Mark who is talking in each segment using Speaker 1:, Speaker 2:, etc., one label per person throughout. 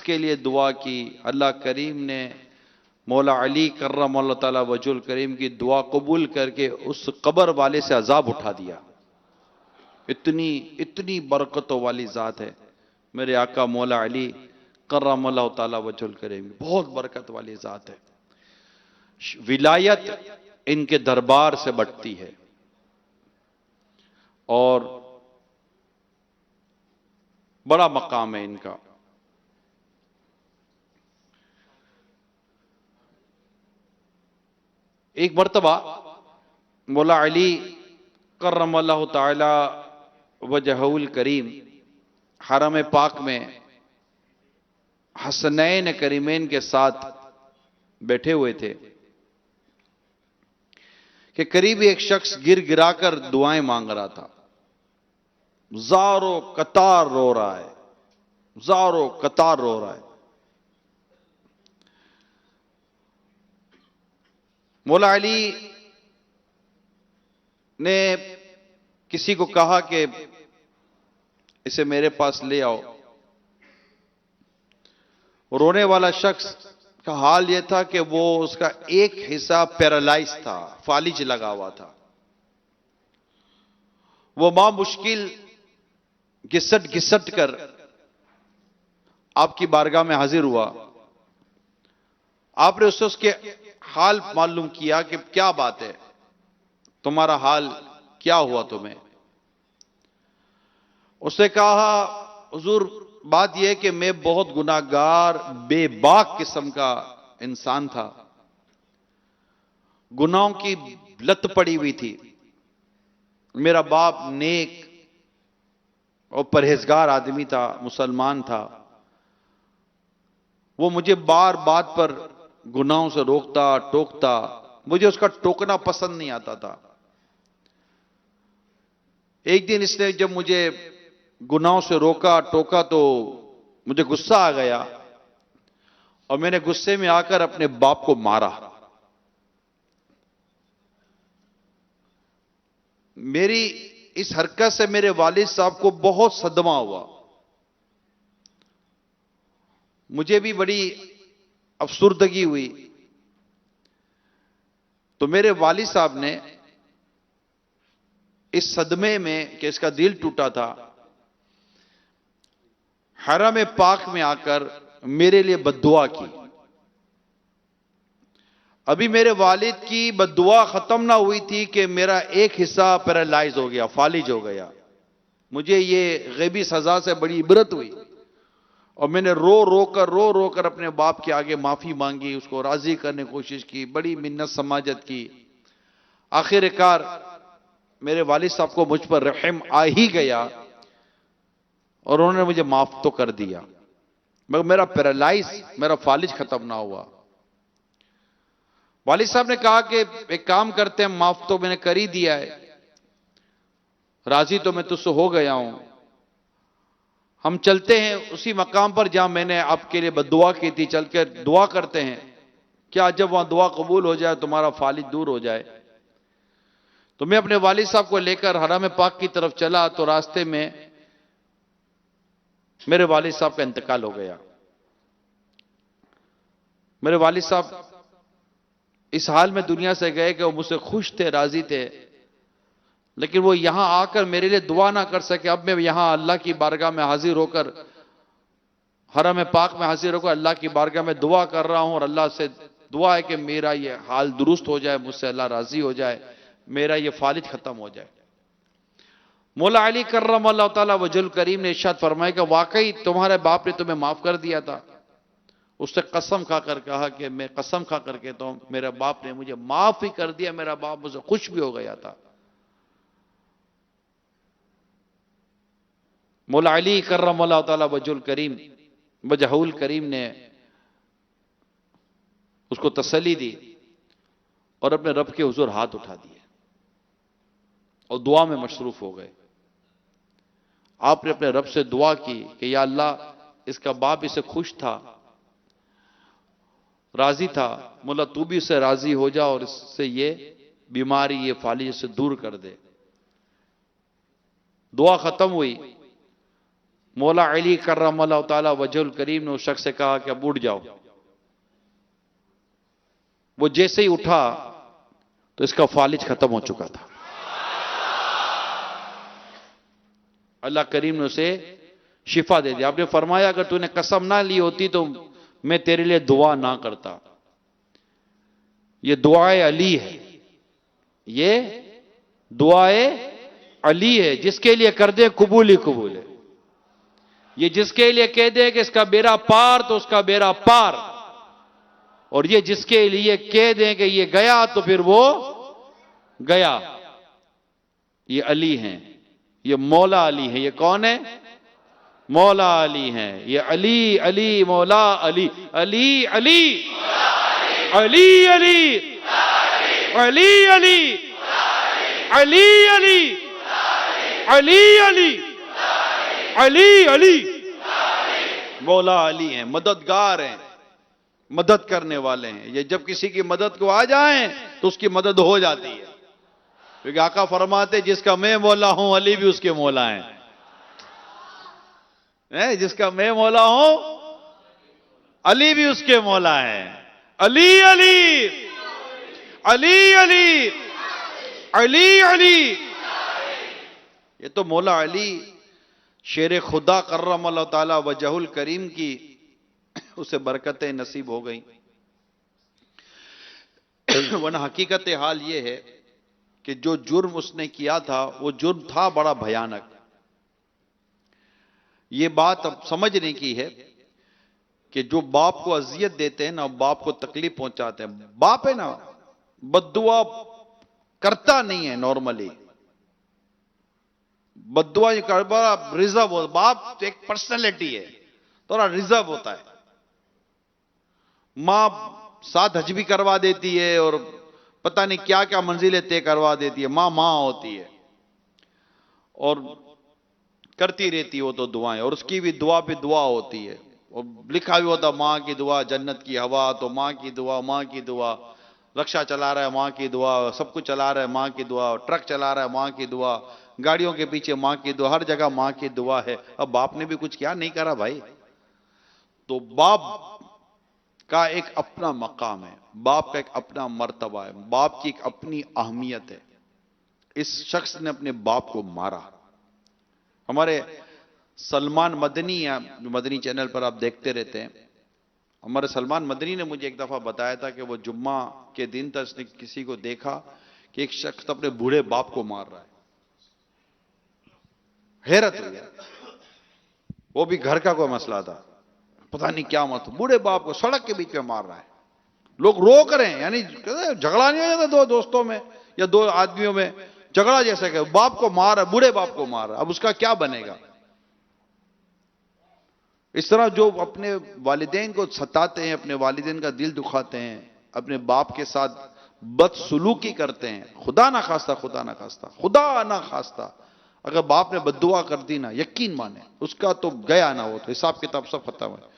Speaker 1: کے لیے دعا کی، اللہ کریم نے مولا علی کرم اللہ تعالیٰ وجہ الکریم کی دعا قبول کر کے اس قبر والے سے عذاب اٹھا دیا۔ اتنی برکتوں والی ذات ہے میرے آقا مولا علی کرم اللہ تعالیٰ وجہ الکریم، بہت برکت والی ذات ہے۔ ولایت ان کے دربار سے بٹتی ہے، اور بڑا مقام ہے ان کا۔ ایک مرتبہ مولا علی کرم اللہ تعالی وجہہ الکریم حرم پاک میں حسنین کریمین کے ساتھ بیٹھے ہوئے تھے کہ قریب ایک شخص گر گرا کر دعائیں مانگ رہا تھا، زارو قطار رو رہا ہے، زارو قطار رو رہا ہے۔ مولا علی نے کسی کو کہا کہ اسے میرے پاس لے آؤ۔ رونے والا شخص کا حال یہ تھا کہ وہ اس کا ایک حصہ پیرالائز تھا، فالج لگا ہوا تھا۔ وہ ماں مشکل گھسٹ گھسٹ کر آپ کی بارگاہ میں حاضر ہوا۔ آپ نے اس کے حال معلوم کیا کہ کیا بات ہے، تمہارا حال کیا ہوا تمہیں؟ اس نے کہا حضور بات یہ ہے کہ میں بہت گناہگار بے باک قسم کا انسان تھا، گناہوں کی لت پڑی ہوئی تھی۔ میرا باپ نیک اور پرہیزگار آدمی تھا، مسلمان تھا، وہ مجھے بار بات پر گناہوں سے روکتا ٹوکتا، مجھے اس کا ٹوکنا پسند نہیں آتا تھا۔ ایک دن اس نے جب مجھے گناہوں سے روکا ٹوکا تو مجھے غصہ آ گیا، اور میں نے غصے میں آ کر اپنے باپ کو مارا۔ میری اس حرکت سے میرے والد صاحب کو بہت صدمہ ہوا، مجھے بھی بڑی افسردگی ہوئی۔ تو میرے والد صاحب نے اس صدمے میں کہ اس کا دل ٹوٹا تھا، حرم پاک میں آ کر میرے لیے بد دعا کی۔ ابھی میرے والد کی بد دعا ختم نہ ہوئی تھی کہ میرا ایک حصہ پیرالائز ہو گیا، فالج ہو گیا۔ مجھے یہ غیبی سزا سے بڑی عبرت ہوئی، اور میں نے رو رو کر اپنے باپ کے آگے معافی مانگی، اس کو راضی کرنے کی کوشش کی، بڑی منت سماجت کی۔ آخر کار میرے والد صاحب کو مجھ پر رحم آ ہی گیا، اور انہوں نے مجھے معاف تو کر دیا، مگر میرا پیرالائز، میرا فالج ختم نہ ہوا۔ والد صاحب نے کہا کہ ایک کام کرتے ہیں، معاف تو میں نے کر ہی دیا ہے، راضی تو میں تجھ سے ہو گیا ہوں، ہم چلتے ہیں اسی مقام پر جہاں میں نے آپ کے لیے بد دعا کی تھی، چل کے دعا کرتے ہیں، کیا جب وہاں دعا قبول ہو جائے تمہارا فالج دور ہو جائے۔ تو میں اپنے والد صاحب کو لے کر حرم پاک کی طرف چلا، تو راستے میں میرے والد صاحب کا انتقال ہو گیا۔ میرے والد صاحب اس حال میں دنیا سے گئے کہ وہ مجھ سے خوش تھے، راضی تھے، لیکن وہ یہاں آ کر میرے لیے دعا نہ کر سکے۔ اب میں یہاں اللہ کی بارگاہ میں حاضر ہو کر، حرم پاک میں حاضر ہو کر اللہ کی بارگاہ میں دعا کر رہا ہوں، اور اللہ سے دعا ہے کہ میرا یہ حال درست ہو جائے، مجھ سے اللہ راضی ہو جائے، میرا یہ فالج ختم ہو جائے۔ مولا علی کرم اللہ تعالیٰ وجہ الکریم نے ارشاد فرمایا کہ واقعی تمہارے باپ نے تمہیں معاف کر دیا تھا۔ اس نے قسم کھا کر کہا کہ میں قسم کھا کر کہتا ہوں میرے باپ نے مجھے معاف ہی کر دیا، میرا باپ مجھ سے خوش بھی ہو گیا تھا۔ مولا علی کرم اللہ تعالیٰ وجہ الکریم نے اس کو تسلی دی، اور اپنے رب کے حضور ہاتھ اٹھا دیے، اور دعا میں مصروف ہو گئے۔ آپ نے اپنے رب سے دعا کی کہ یا اللہ، اس کا باپ اسے خوش تھا، راضی تھا، مولا تو بھی اسے راضی ہو جا، اور اس سے یہ بیماری، یہ فالج سے دور کر دے۔ دعا ختم ہوئی، مولا علی کرم اللہ تعالی وجہ الکریم نے اس شخص سے کہا کہ اب اٹھ جاؤ. وہ جیسے ہی اٹھا تو اس کا فالج ختم ہو چکا تھا. اللہ کریم نے اسے شفا دے دیا. آپ نے فرمایا اگر تو نے قسم نہ لی ہوتی تو میں تیرے لیے دعا نہ کرتا. یہ دعائے علی ہے, یہ دعائے علی ہے. جس کے لیے کر دے قبول ہی قبول ہے. یہ جس کے لیے کہہ دے کہ اس کا بیڑا پار تو اس کا بیڑا پار, اور یہ جس کے لیے کہہ دیں کہ یہ گیا تو پھر وہ گیا. یہ علی ہیں, یہ مولا علی ہیں. یہ کون ہے؟ مولا علی ہیں. یہ علی علی مولا علی علی علی علی علی علی علی علی علی علی علی علی علی مولا علی ہیں. مددگار ہیں, مدد کرنے والے ہیں. یہ جب کسی کی مدد کو آ جائیں تو اس کی مدد ہو جاتی ہے. کیونکہ آقا فرماتے جس کا میں مولا ہوں علی بھی اس کے مولا ہیں. جس کا میں مولا ہوں علی بھی اس کے مولا ہیں. علی علی علی علی علی علی. یہ تو مولا علی شیر خدا کرم اللہ تعالی وجہ الکریم کی اسے برکتیں نصیب ہو گئیں. ورنہ حقیقت حال یہ ہے کہ جو جرم اس نے کیا تھا وہ جرم تھا بڑا بھیانک. یہ بات اب سمجھنے کی ہے کہ جو باپ کو اذیت دیتے ہیں نا, باپ کو تکلیف پہنچاتے ہیں, باپ ہے نا بد دعا کرتا نہیں ہے نارملی. بد دعا یہ بڑا ریزرو ہوتا. باپ ایک پرسنالٹی ہے, تھوڑا ریزرو ہوتا ہے. ماں ساتھ حج بھی کروا دیتی ہے اور پتہ نہیں کیا کیا منزلیں طے کروا دیتی ہے. ماں ہوتی ہے اور کرتی رہتی ہو تو دعائیں, اور اس کی بھی دعا پہ دعا ہوتی ہے. اور لکھا بھی ہوتا ماں کی دعا جنت کی ہوا, تو ماں کی دعا, ماں کی دعا. رکشہ چلا رہا ہے ماں کی دعا, سب کچھ چلا رہا ہے ماں کی دعا, ٹرک چلا رہا ہے ماں کی دعا, گاڑیوں کے پیچھے ماں کی دعا, ہر جگہ ماں کی دعا ہے. اب باپ نے بھی کچھ کیا نہیں کرا بھائی. تو باپ کا ایک اپنا مقام ہے, باپ کا ایک اپنا مرتبہ ہے, باپ کی ایک اپنی اہمیت ہے. اس شخص نے اپنے باپ کو مارا. ہمارے سلمان مدنی, جو مدنی چینل پر آپ دیکھتے رہتے ہیں, ہمارے سلمان مدنی نے مجھے ایک دفعہ بتایا تھا کہ وہ جمعہ کے دن تک اس نے کسی کو دیکھا کہ ایک شخص اپنے بوڑھے باپ کو مار رہا ہے. حیرت ہو گیا. وہ بھی گھر کا کوئی مسئلہ تھا, پتہ نہیں کیا مت, بوڑھے باپ کو سڑک کے بیچ میں مار رہا ہے. لوگ رو کر ہیں, یعنی جھگڑا نہیں ہو جاتا دو دوستوں میں یا دو آدمیوں میں, جھگڑا جیسا کہ باپ کو مار رہا ہے, بوڑھے باپ کو مار رہا ہے. اب اس کا کیا بنے گا؟ اس طرح جو اپنے والدین کو ستاتے ہیں, اپنے والدین کا دل دکھاتے ہیں, اپنے باپ کے ساتھ بدسلوکی کرتے ہیں, خدا نہ خواستہ خدا نہ خواستہ خدا نہ خواستہ اگر باپ نے بد دعا کر دی نا, یقین مانے اس کا تو گیا نا, وہ تو حساب کتاب سب ختم ہے.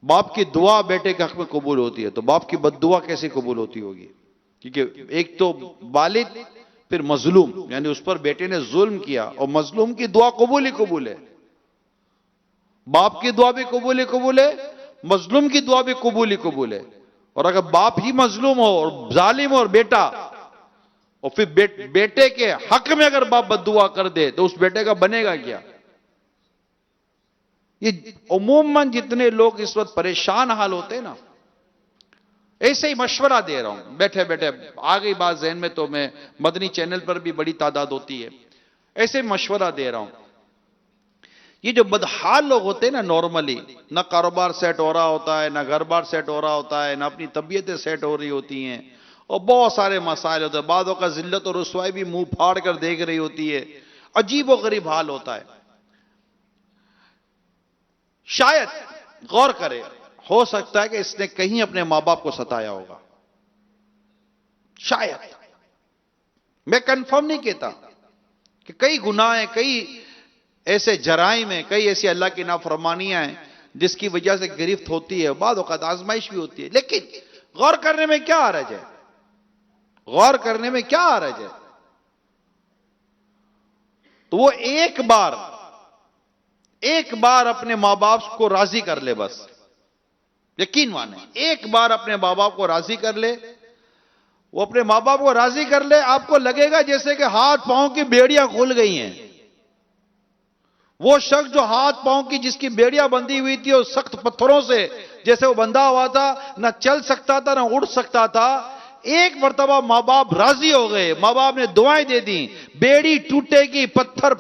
Speaker 1: باپ کی دعا بیٹے کے حق میں قبول ہوتی ہے, تو باپ کی بد دعا کیسے قبول ہوتی ہوگی؟ کیونکہ ایک تو والد, پھر مظلوم, یعنی اس پر بیٹے نے ظلم کیا, اور مظلوم کی دعا قبول ہی قبول ہے. باپ کی دعا بھی قبول ہی قبول ہے, مظلوم کی دعا بھی قبول ہی قبول ہے. اور اگر باپ ہی مظلوم ہو اور ظالم ہو اور بیٹا, اور پھر بیٹے کے حق میں اگر باپ بد دعا کر دے تو اس بیٹے کا بنے گا کیا؟ یہ عموماً جتنے لوگ اس وقت پریشان حال ہوتے ہیں نا, ایسے ہی مشورہ دے رہا ہوں بیٹھے بیٹھے, آ گئی بات ذہن میں تو میں مدنی چینل پر بھی بڑی تعداد ہوتی ہے, ایسے مشورہ دے رہا ہوں. یہ جو بدحال لوگ ہوتے ہیں نا, نارملی نہ کاروبار سیٹ ہو رہا ہوتا ہے, نہ گھر بار سیٹ ہو رہا ہوتا ہے, نہ اپنی طبیعتیں سیٹ ہو رہی ہوتی ہیں, اور بہت سارے مسائل ہوتے ہیں. بعضوں کا ذلت اور رسوائی بھی منہ پھاڑ کر دیکھ رہی ہوتی ہے, عجیب و غریب حال ہوتا ہے. شاید غور کرے, ہو سکتا ہے کہ اس نے کہیں اپنے ماں باپ کو ستایا ہوگا, شاید. میں کنفرم نہیں کہتا کہ کئی گناہ ہیں, کئی ایسے جرائم ہیں, کئی ایسی اللہ کی نافرمانیاں ہیں جس کی وجہ سے گرفت ہوتی ہے, بعض اوقات آزمائش بھی ہوتی ہے. لیکن غور کرنے میں کیا حرج ہے؟ غور کرنے میں کیا حرج ہے؟ تو وہ ایک بار اپنے ماں باپ کو راضی کر لے، بس یقین مانے، ایک بار اپنے ماں باپ کو راضی کر لے، وہ اپنے ماں باپ کو راضی کر لے، آپ کو لگے گا جیسے کہ ہاتھ پاؤں کی بیڑیاں کھل گئی ہیں۔ وہ شخص جو ہاتھ پاؤں کی جس کی بیڑیاں بندھی ہوئی تھی اور سخت پتھروں سے جیسے وہ بندھا ہوا تھا، نہ چل سکتا تھا نہ اڑ سکتا تھا، ایک مرتبہ ماں باپ راضی ہو گئے، ماں باپ نے دعائیں دے دیں، بیڑی ٹوٹے گی، پتھر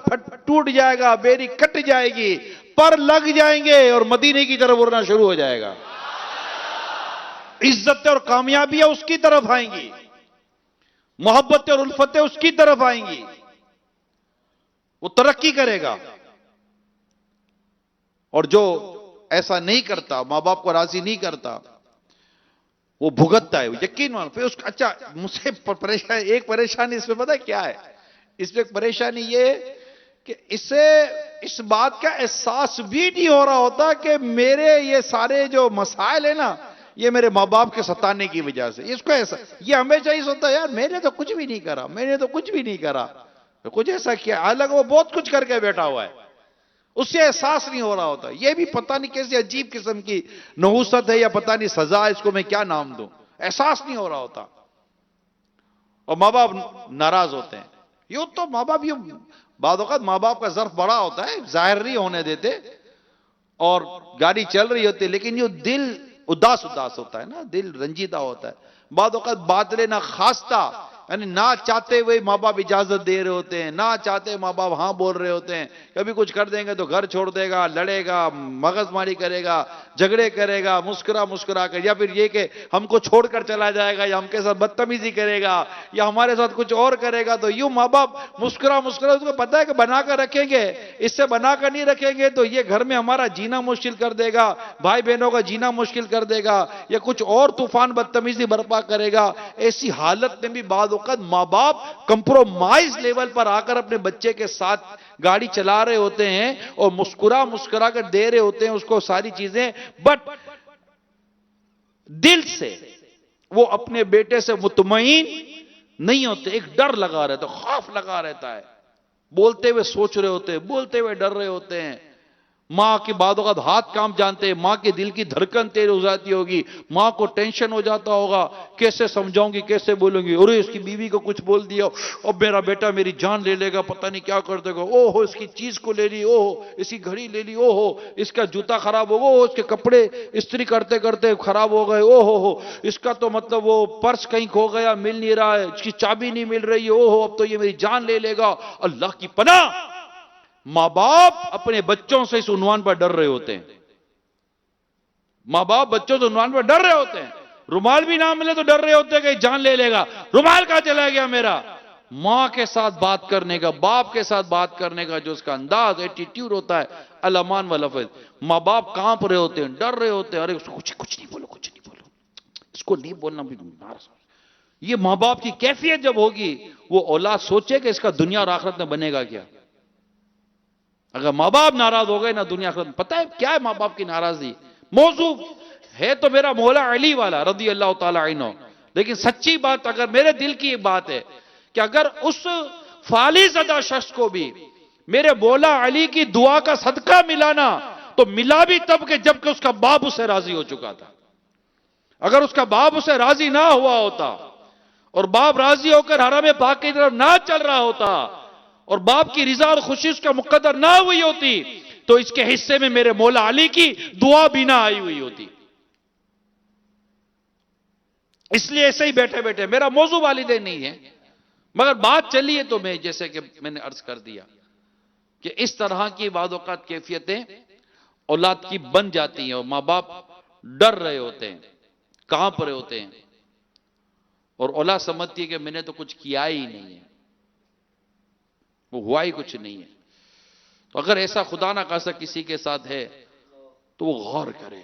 Speaker 1: ٹوٹ جائے گا، بیڑی کٹ جائے گی، پر لگ جائیں گے اور مدینے کی طرف اڑنا شروع ہو جائے گا۔ عزتیں اور کامیابیاں اس کی طرف آئیں گی، محبتیں اور الفتیں اس کی طرف آئیں گی، وہ ترقی کرے گا۔ اور جو ایسا نہیں کرتا، ماں باپ کو راضی نہیں کرتا، وہ بھگتتا ہے، یقین مانو۔ پھر اس کا اچھا مجھے پریشانی، ایک پریشانی اس میں پتہ کیا ہے؟ اس میں ایک پریشانی یہ کہ اسے اس بات کا احساس بھی نہیں ہو رہا ہوتا کہ میرے یہ سارے جو مسائل ہیں نا، یہ میرے ماں باپ کے ستانے کی وجہ سے۔ اس کو ایسا، یہ ہمیشہ ہی سوچتا ہے یار میں نے تو کچھ بھی نہیں کرا، میں نے تو کچھ بھی نہیں کرا، کچھ ایسا کیا، حالانکہ وہ بہت کچھ کر کے بیٹھا ہوا ہے، اس سے احساس نہیں ہو رہا ہوتا۔ یہ بھی پتہ نہیں کیسی عجیب قسم کی نحوست ہے، یا پتہ نہیں سزا، اس کو میں کیا نام دوں، احساس نہیں ہو رہا ہوتا۔ اور ماں باپ ناراض ہوتے ہیں۔ یوں تو ماں باپ، یوں بعض اوقات ماں باپ کا ظرف بڑا ہوتا ہے، ظاہر نہیں ہونے دیتے، اور گاڑی چل رہی ہوتی ہے، لیکن یوں دل اداس ہوتا ہے نا، دل رنجیدہ ہوتا ہے۔ بعض اوقات بادلے نہ خواستہ، یعنی نہ چاہتے ہوئے ماں باپ اجازت دے رہے ہوتے ہیں، نہ چاہتے ماں باپ ہاں بول رہے ہوتے ہیں، کبھی کچھ کر دیں گے تو گھر چھوڑ دے گا، لڑے گا، مغز ماری کرے گا، جھگڑے کرے گا، مسکرا کر، یا پھر یہ کہ ہم کو چھوڑ کر چلا جائے گا، یا ہم کے ساتھ بدتمیزی کرے گا، یا ہمارے ساتھ کچھ اور کرے گا۔ تو یوں ماں باپ مسکرا اس کو پتا ہے کہ بنا کر رکھیں گے، اس سے بنا کر نہیں رکھیں گے تو یہ گھر میں ہمارا جینا مشکل کر دے گا، بھائی بہنوں کا جینا مشکل کر دے گا، یا کچھ اور طوفان بدتمیزی برپا کرے گا۔ ایسی حالت میں بھی بعض اوقات ماں باپ کمپرومائز لیول پر آ کر اپنے بچے کے ساتھ گاڑی چلا رہے ہوتے ہیں، اور مسکرا کر دے رہے ہوتے ہیں اس کو ساری چیزیں، بٹ دل سے وہ اپنے بیٹے سے مطمئن نہیں ہوتے، ایک ڈر لگا رہتا ہے، خوف لگا رہتا ہے، بولتے ہوئے سوچ رہے ہوتے ہیں، بولتے ہوئے ڈر رہے ہوتے ہیں۔ ماں کے بعد اوقات ہاتھ کام جانتے ہیں، ماں کے دل کی دھڑکن تیز ہو جاتی ہوگی، ماں کو ٹینشن ہو جاتا ہوگا، کیسے سمجھاؤں گی، کیسے بولوں گی، ارے اس کی بیوی کو کچھ بول دیا، اب میرا بیٹا میری جان لے لے گا، پتہ نہیں کیا کر دے گا، او ہو اس کی چیز کو لے لی، او ہو اس کی گھڑی لے لی، او ہو اس کا جوتا خراب ہو گیا، اس کے کپڑے استری کرتے کرتے خراب ہو گئے، او ہو اس کا تو مطلب وہ پرس کہیں کھو گیا، مل نہیں رہا ہے، اس کی چابی نہیں مل رہی ہے، او ہو اب تو یہ میری جان لے لے گا۔ اللہ کی پناہ، ماں باپ اپنے بچوں سے اس عنوان پر ڈر رہے ہوتے ہیں، ماں باپ بچوں سے عنوان پر ڈر رہے ہوتے ہیں، رومال بھی نہ ملے تو ڈر رہے ہوتے ہیں کہ جان لے لے گا، رومال کہاں چلا گیا میرا۔ ماں کے ساتھ بات کرنے کا، باپ کے ساتھ بات کرنے کا جو اس کا انداز، ایٹیٹیوڈ ہوتا ہے، الامان واللفظ، ماں باپ کانپ رہے ہوتے ہیں، ڈر رہے ہوتے ہیں، ارے اس کو کچھ نہیں بولو، کچھ نہیں بولو، اس کو نہیں بولنا بھی ناراض۔ یہ ماں باپ کی کیفیت جب ہوگی، وہ اولاد سوچے کہ اس کا دنیا اور آخرت میں بنے گا کیا۔ اگر ماں باپ ناراض ہو گئے نا، دنیا آخرت میں، پتہ ہے کیا ہے ماں باپ کی ناراضی؟ موضوع ہے تو میرا مولا علی والا رضی اللہ تعالی عنہ، لیکن سچی بات، اگر میرے دل کی یہ بات ہے کہ اگر اس فالی زدہ شخص کو بھی میرے مولا علی کی دعا کا صدقہ ملانا، تو ملا بھی تب کہ جب کہ اس کا باپ اسے راضی ہو چکا تھا۔ اگر اس کا باپ اسے راضی نہ ہوا ہوتا، اور باپ راضی ہو کر حرم پاک کی طرف نہ چل رہا ہوتا، اور باپ کی رضا اور خوشی اس کا مقدر نہ ہوئی ہوتی، تو اس کے حصے میں میرے مولا علی کی دعا بھی نہ آئی ہوئی ہوتی۔ اس لیے ایسے ہی بیٹھے بیٹھے، میرا موضوع والدین نہیں ہے، مگر بات چلی ہے تو میں جیسے کہ میں نے عرض کر دیا کہ اس طرح کی بعض اوقات کیفیتیں اولاد کی بن جاتی ہیں، اور ماں باپ ڈر رہے ہوتے ہیں، کانپ رہے ہوتے ہیں، اور اولاد سمجھتی ہے کہ میں نے تو کچھ کیا ہی نہیں ہے، وہ ہوا ہی کچھ نہیں ہے۔ تو اگر ایسا خدا نہ خاصہ کسی کے ساتھ ہے تو وہ غور کرے،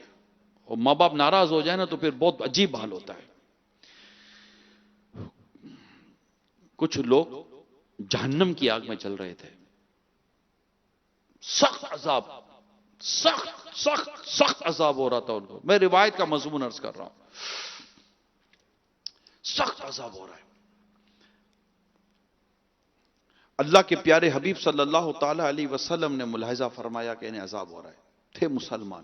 Speaker 1: اور ماں باپ ناراض ہو جائے نا تو پھر بہت عجیب حال ہوتا ہے۔ کچھ لوگ جہنم کی آگ میں چل رہے تھے، سخت عذاب، سخت سخت سخت عذاب ہو رہا تھا ان کو، میں روایت کا مضمون عرض کر رہا ہوں، سخت عذاب ہو رہا ہے۔ اللہ کے پیارے حبیب صلی اللہ تعالی علیہ وسلم نے ملاحظہ فرمایا کہ انہیں عذاب ہو رہا ہے، تھے مسلمان۔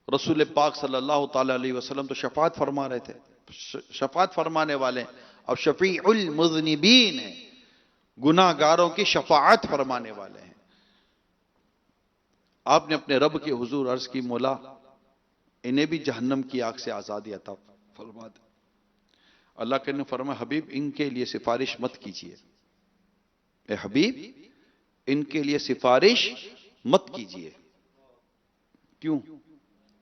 Speaker 1: رسول پاک صلی اللہ تعالی علیہ وسلم تو شفاعت فرما رہے تھے، شفاعت فرمانے والے، اب شفیع المذنبین ہیں، گناہ گاروں کی شفاعت فرمانے والے ہیں۔ آپ نے اپنے رب کے حضور عرض کی، مولا انہیں بھی جہنم کی آگ سے آزادی عطا فرما دے۔ اللہ کے نے فرمایا، حبیب ان کے لیے سفارش مت کیجیے، اے حبیب ان کے لیے سفارش مت کیجیے۔ کیوں؟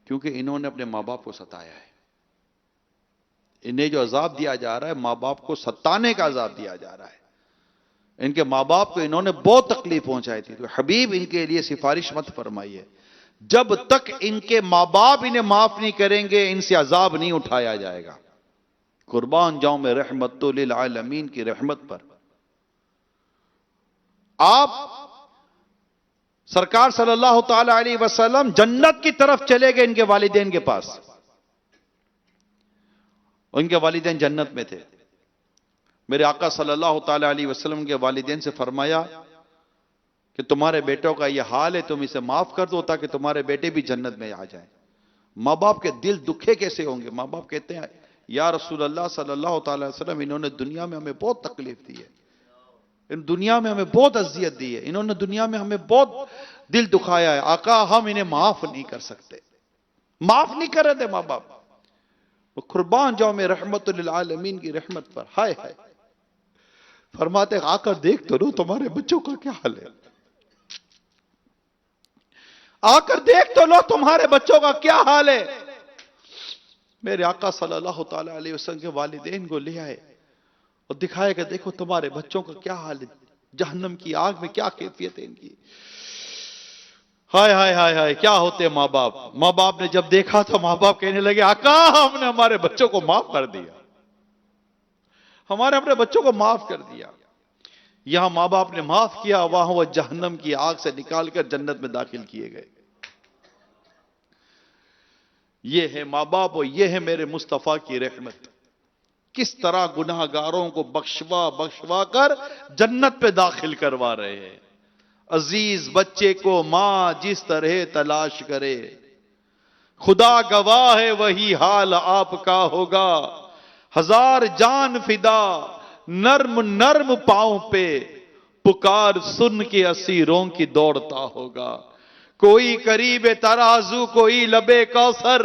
Speaker 1: کیونکہ انہوں نے اپنے ماں باپ کو ستایا ہے۔ انہیں جو عذاب دیا جا رہا ہے، ماں باپ کو ستانے کا عذاب دیا جا رہا ہے۔ ان کے ماں باپ کو انہوں نے بہت تکلیف پہنچائی تھی، تو حبیب ان کے لیے سفارش مت فرمائیے، جب تک ان کے ماں باپ انہیں معاف نہیں کریں گے ان سے عذاب نہیں اٹھایا جائے گا۔ قربان جاؤں میں رحمت للعالمین کی رحمت پر۔ آپ سرکار صلی اللہ تعالی علیہ وسلم جنت کی طرف چلے گئے ان کے والدین کے پاس، ان کے والدین جنت میں تھے۔ میرے آقا صلی اللہ تعالی علیہ وسلم کے والدین سے فرمایا کہ تمہارے بیٹوں کا یہ حال ہے، تم اسے معاف کر دو تاکہ تمہارے بیٹے بھی جنت میں آ جائیں۔ ماں باپ کے دل دکھے کیسے ہوں گے؟ ماں باپ کہتے ہیں، یا رسول اللہ صلی اللہ تعالی وسلم انہوں نے دنیا میں ہمیں بہت تکلیف دی ہے، ان دنیا میں ہمیں بہت اذیت دی ہے، انہوں نے دنیا میں ہمیں بہت دل دکھایا ہے، آقا ہم انہیں معاف نہیں کر سکتے۔ معاف نہیں کر رہے تھے ماں باپ۔ قربان جاؤ میں رحمت للعالمین کی رحمت پر۔ ہائے ہائے، فرماتے آ کر دیکھ تو لو تمہارے بچوں کا کیا حال ہے، آ کر دیکھ تو لو تمہارے بچوں کا کیا حال ہے۔ میرے آقا صلی اللہ تعالی علیہ وسلم کے والدین کو لے آئے اور دکھائے کہ دیکھو تمہارے بچوں کا کیا حال ہے، جہنم کی آگ میں کیا کیفیت ہے ان کی۔ ہائے ہائے ہائے ہائے، کیا ہوتے ماں باپ۔ ماں باپ نے جب دیکھا تو ماں باپ کہنے لگے، آقا ہم نے ہمارے بچوں کو معاف کر دیا، ہمارے اپنے بچوں کو معاف کر دیا۔ یہاں ماں باپ نے معاف کیا، وہاں وہ جہنم کی آگ سے نکال کر جنت میں داخل کیے گئے۔ یہ ہے ماں باپ اور یہ ہے میرے مصطفیٰ کی رحمت، کس طرح گناہ گاروں کو بخشوا بخشوا کر جنت پہ داخل کروا رہے ہیں۔ عزیز بچے کو ماں جس طرح تلاش کرے، خدا گواہ ہے وہی حال آپ کا ہوگا۔ ہزار جان فدا نرم نرم پاؤں پہ، پکار سن کے اسیروں کی دوڑتا ہوگا۔ کوئی قریب ترازو، کوئی لبے کوثر،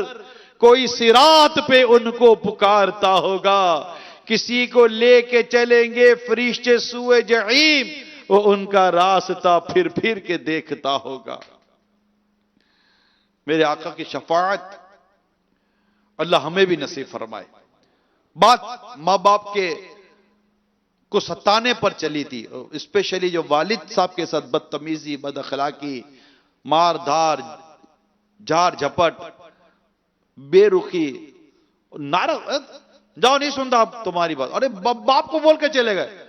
Speaker 1: کوئی صراط پہ ان کو پکارتا ہوگا۔ کسی کو لے کے چلیں گے فرشتے سوئے جحیم، وہ ان کا راستہ پھر پھر کے دیکھتا ہوگا۔ میرے آقا کی شفاعت اللہ ہمیں بھی نصیب فرمائے۔ بات ماں باپ کے کو ستانے پر چلی تھی، اسپیشلی جو والد صاحب کے ساتھ بدتمیزی، بد اخلاقی، مار دھار، جھار جھپٹ، بے رخی، نعرہ جاؤ نہیں سنتا آپ تمہاری بات، ارے باپ کو بول کے چلے گئے،